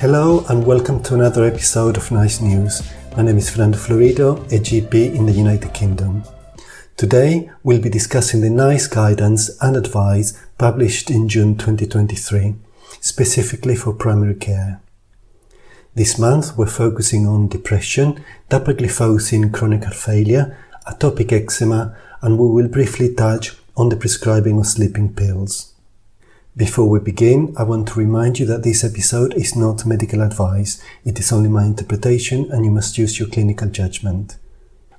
Hello and welcome to another episode of Nice News. My name is Fernando Florido, a GP in the United Kingdom. Today we'll be discussing the NICE guidance and advice published in June 2023, specifically for primary care. This month we're focusing on depression, Dapagliflozin chronic heart failure, atopic eczema, and we will briefly touch on the prescribing of sleeping pills. Before we begin, I want to remind you that this episode is not medical advice. It is only my interpretation and you must use your clinical judgment.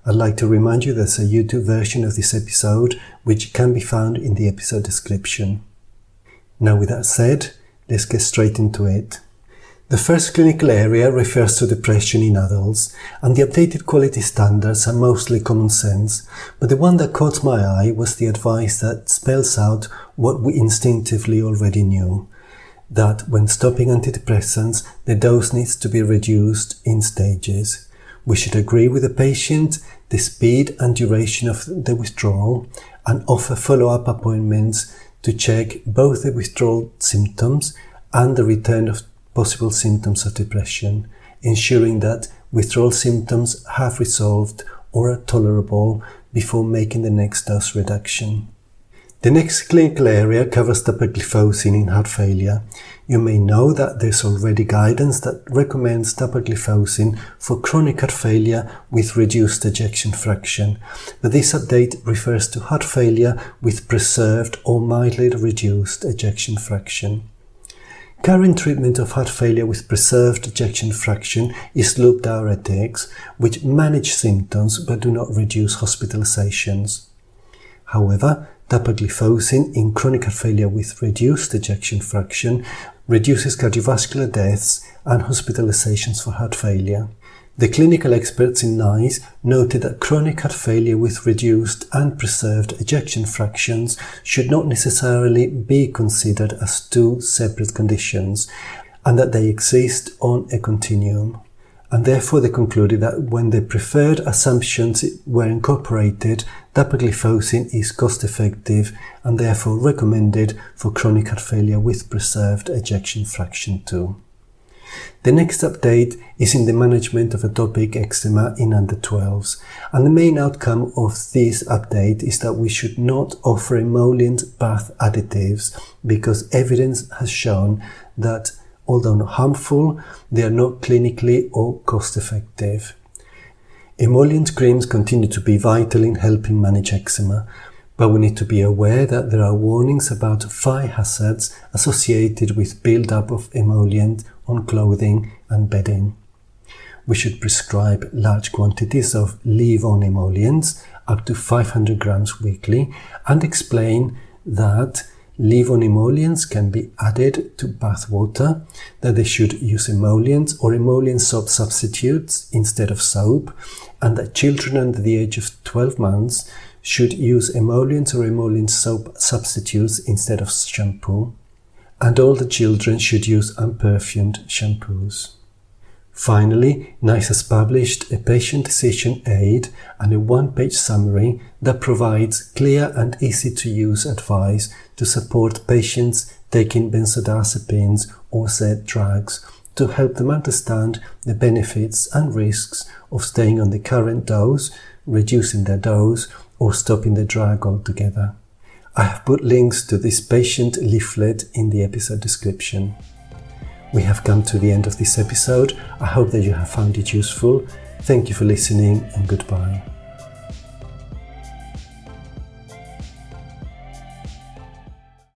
I'd like to remind you there's a YouTube version of this episode which can be found in the episode description. Now with that said, let's get straight into it. The first clinical area refers to depression in adults, and the updated quality standards are mostly common sense, but the one that caught my eye was the advice that spells out what we instinctively already knew, that when stopping antidepressants, the dose needs to be reduced in stages. We should agree with the patient the speed and duration of the withdrawal and offer follow-up appointments to check both the withdrawal symptoms and the return of possible symptoms of depression, ensuring that withdrawal symptoms have resolved or are tolerable before making the next dose reduction. The next clinical area covers Dapagliflozin in heart failure. You may know that there's already guidance that recommends Dapagliflozin for chronic heart failure with reduced ejection fraction, but this update refers to heart failure with preserved or mildly reduced ejection fraction. Current treatment of heart failure with preserved ejection fraction is loop diuretics, which manage symptoms but do not reduce hospitalizations. However, Dapagliflozin in chronic heart failure with reduced ejection fraction reduces cardiovascular deaths and hospitalizations for heart failure. The clinical experts in NICE noted that chronic heart failure with reduced and preserved ejection fractions should not necessarily be considered as two separate conditions, and that they exist on a continuum. And therefore they concluded that when the preferred assumptions were incorporated, Dapagliflozin is cost-effective and therefore recommended for chronic heart failure with preserved ejection fraction too. The next update is in the management of atopic eczema in under 12s, and the main outcome of this update is that we should not offer emollient bath additives because evidence has shown that, although not harmful, they are not clinically or cost-effective. Emollient creams continue to be vital in helping manage eczema, but we need to be aware that there are warnings about fire hazards associated with build-up of emollient on clothing and bedding. We should prescribe large quantities of leave-on emollients, up to 500 grams weekly, and explain that leave-on emollients can be added to bath water, that they should use emollients or emollient soap substitutes instead of soap, and that children under the age of 12 months should use emollients or emollient soap substitutes instead of shampoo, and all the children should use unperfumed shampoos. Finally, NICE has published a patient decision aid and a one-page summary that provides clear and easy-to-use advice to support patients taking benzodiazepines or Z drugs to help them understand the benefits and risks of staying on the current dose, reducing their dose, or stopping the drug altogether. I have put links to this patient leaflet in the episode description. We have come to the end of this episode. I hope that you have found it useful. Thank you for listening and goodbye.